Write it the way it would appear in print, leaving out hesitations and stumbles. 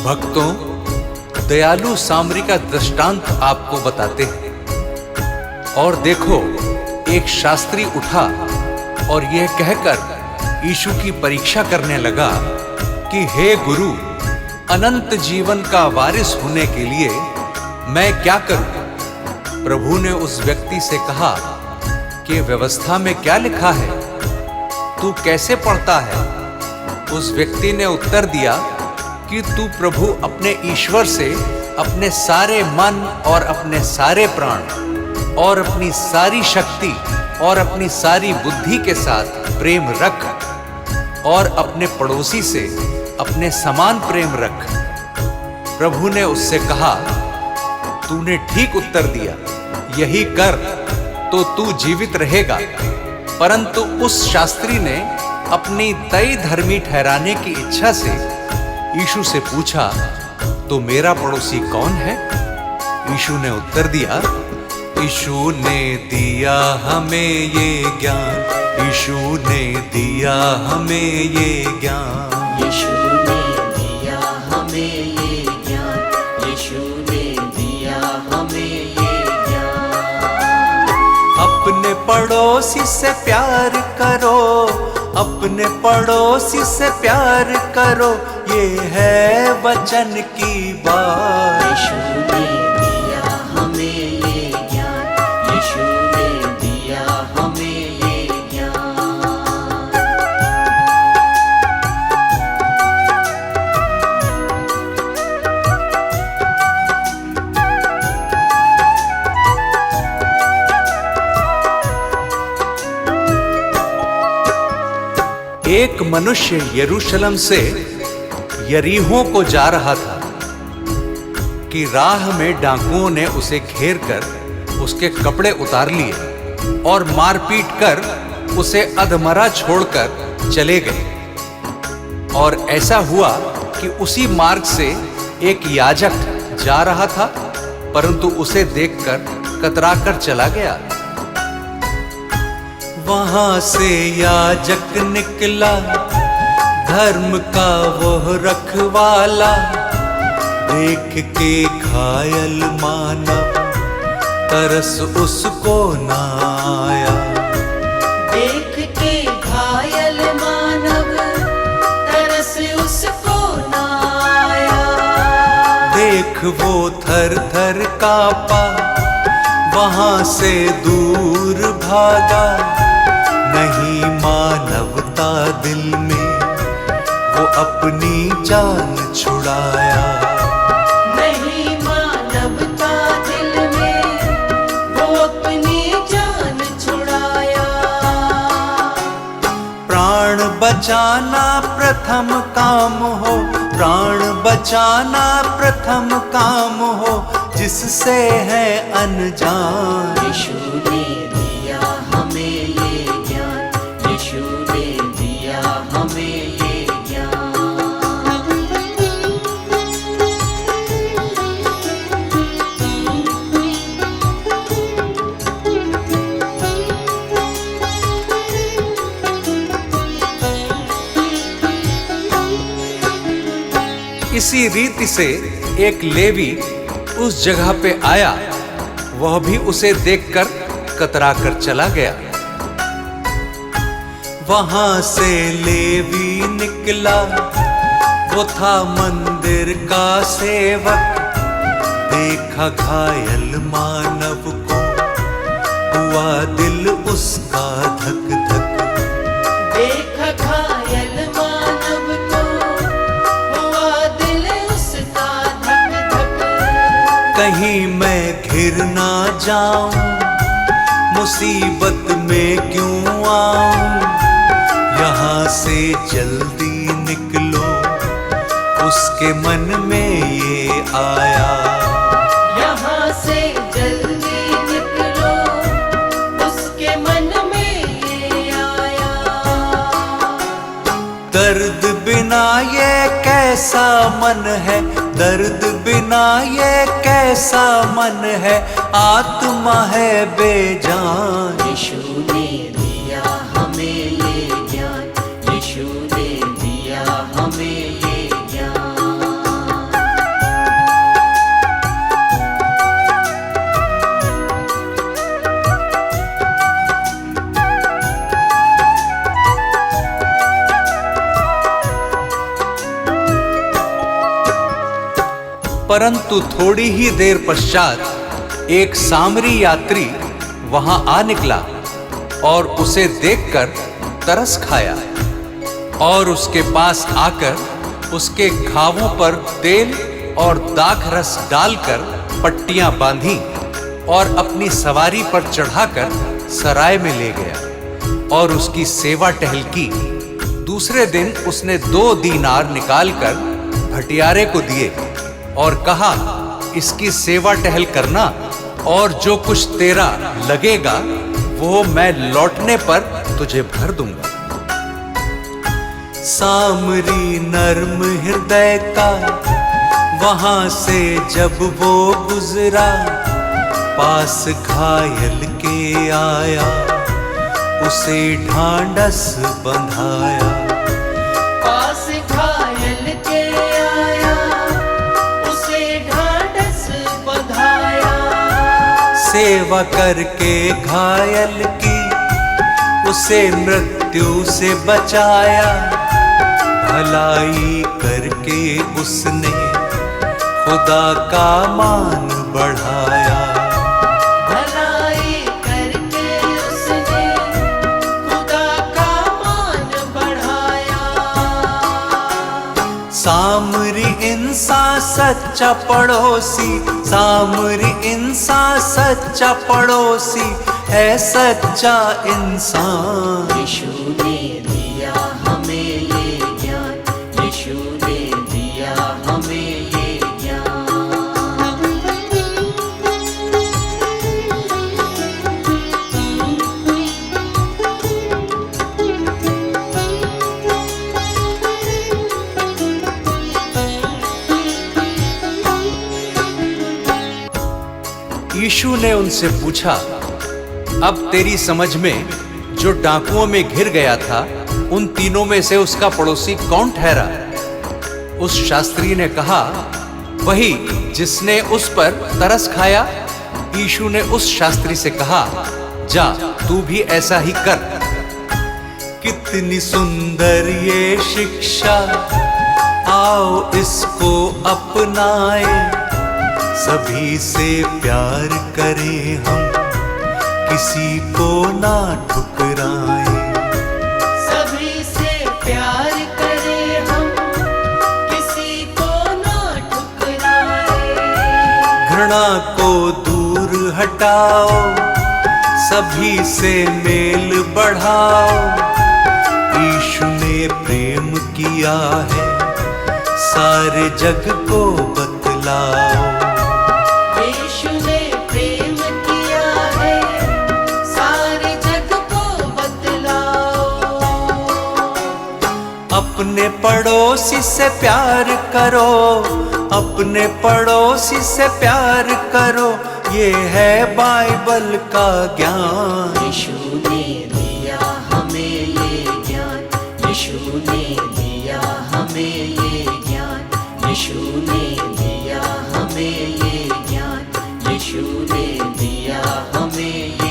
भक्तों, दयालु सामरी का दृष्टांत आपको बताते हैं। और देखो, एक शास्त्री उठा और यह कहकर यीशु की परीक्षा करने लगा कि हे गुरु, अनंत जीवन का वारिस होने के लिए मैं क्या करूं? प्रभु ने उस व्यक्ति से कहा कि व्यवस्था में क्या लिखा है, तू कैसे पढ़ता है? उस व्यक्ति ने उत्तर दिया कि तू प्रभु अपने ईश्वर से अपने सारे मन और अपने सारे प्राण और अपनी सारी शक्ति और अपनी सारी बुद्धि के साथ प्रेम रख, और अपने पड़ोसी से अपने समान प्रेम रख। प्रभु ने उससे कहा, तूने ठीक उत्तर दिया, यही कर तो तू जीवित रहेगा। परंतु उस शास्त्री ने अपनी तय धर्मी ठहराने की इच्छा से यीशु से पूछा, तो मेरा पड़ोसी कौन है? यीशु ने उत्तर दिया, यीशु ने दिया हमें ये ज्ञान, यीशु ने दिया हमें ये ज्ञान, यीशु ने दिया हमें ये ज्ञान, यीशु ने दिया हमें ये ज्ञान। अपने पड़ोसी से प्यार करो, अपने पड़ोसी से प्यार करो, ये है वचन की बात। यीशु ने दिया हमें ये ज्ञान, यीशु ने दिया हमें ये ज्ञान। एक मनुष्य यरूशलेम से यरीहो को जा रहा था कि राह में डाकुओं ने उसे घेर कर उसके कपड़े उतार लिए और मारपीट कर उसे अधमरा छोड़कर चले गए। और ऐसा हुआ कि उसी मार्ग से एक याजक जा रहा था, परंतु उसे देखकर कतराकर चला गया। वहां से याजक निकला, धर्म का वो रखवाला, देख के घायल मानव तरस उसको ना आया। देख के घायल मानव तरस उसको ना आया। देख वो थर थर कांपा, वहां से दूर भागा। नहीं मानवता दिल में, वो अपनी जान छुड़ाया। नहीं मानवता दिल में, वो अपनी जान छुड़ाया। प्राण बचाना प्रथम काम हो, प्राण बचाना प्रथम काम हो, जिससे है अनजान। यीशु ने दिया हमें ये ज्ञान, यीशु ने दिया हमें ये ज्ञान। इसी रीति से एक लेवी उस जगह पे आया, वह भी उसे देखकर कतराकर चला गया। वहां से लेवी निकला, वो था मंदिर का सेवक। देखा घायल मानव को, हुआ दिल उसका धक धक। देखा घायल मानव को, हुआ दिल उसका धक धक। कहीं मैं घिर ना जाऊं, मुसीबत में क्यों आऊं। यहाँ से जल्दी निकलो, उसके मन में ये आया। यहाँ से जल्दी निकलो, उसके मन में ये आया। दर्द बिना ये कैसा मन है, दर्द बिना ये कैसा मन है, आत्मा है बेजान। यीशु ने दिया हमें ये ज्ञान, यीशु ने दिया हमें ये ज्ञान। परंतु थोड़ी ही देर पश्चात एक सामरी यात्री वहां आ निकला और उसे देखकर तरस खाया और उसके पास आकर उसके घावों पर तेल और दाख रस डालकर पट्टियां बांधी और अपनी सवारी पर चढ़ाकर सराय में ले गया और उसकी सेवा टहल की। दूसरे दिन उसने 2 दीनार निकालकर भटियारे को दिए और कहा, इसकी सेवा टहल करना और जो कुछ तेरा लगेगा वो मैं लौटने पर तुझे भर दूंगा। सामरी नर्म हृदय का वहां से जब वो गुजरा, पास घायल के आया, उसे ढांढस बंधाया। पास घायल के आया, उसे ढांढस बंधाया। सेवा करके घायल की, उसे मृत्यु से बचाया। भलाई करके उसने खुदा का मान बढ़ाया। भलाई करके उसने खुदा का मान बढ़ाया। सामरी इंसान सच्चा पड़ोसी, सामरी इंसान सच्चा पड़ोसी है सच्चा इंसान। यीशु ने दिया हमें ये ज्ञान, यीशु ने दिया हमें ये ज्ञान। यीशु ने उनसे पूछा, अब तेरी समझ में जो डाकुओं में घिर गया था, उन तीनों में से उसका पड़ोसी कौन ठहरा? उस शास्त्री ने कहा, वही जिसने उस पर तरस खाया। यीशु ने उस शास्त्री से कहा, जा तू भी ऐसा ही कर। कितनी सुंदर ये शिक्षा, आओ इसको अपनाए। सभी से प्यार करें हम, किसी को ना ठुकराएं। सभी से प्यार करें हम, किसी को ना ठुकराएं। घृणा को दूर हटाओ, सभी से मेल बढ़ाओ। यीशु ने प्रेम किया है, सारे जग को बतलाओ। यीशु ने प्रेम किया है, सारे जग को बतलाओ। अपने पड़ोसी से प्यार करो, अपने पड़ोसी से प्यार करो, ये है बाइबल का ज्ञान। यीशु ने दिया हमें ये ज्ञान, यीशु ने दिया हमें ये ज्ञान, यीशु ने दिया हमें ये ज्ञान, यीशु ने दिया हमें ये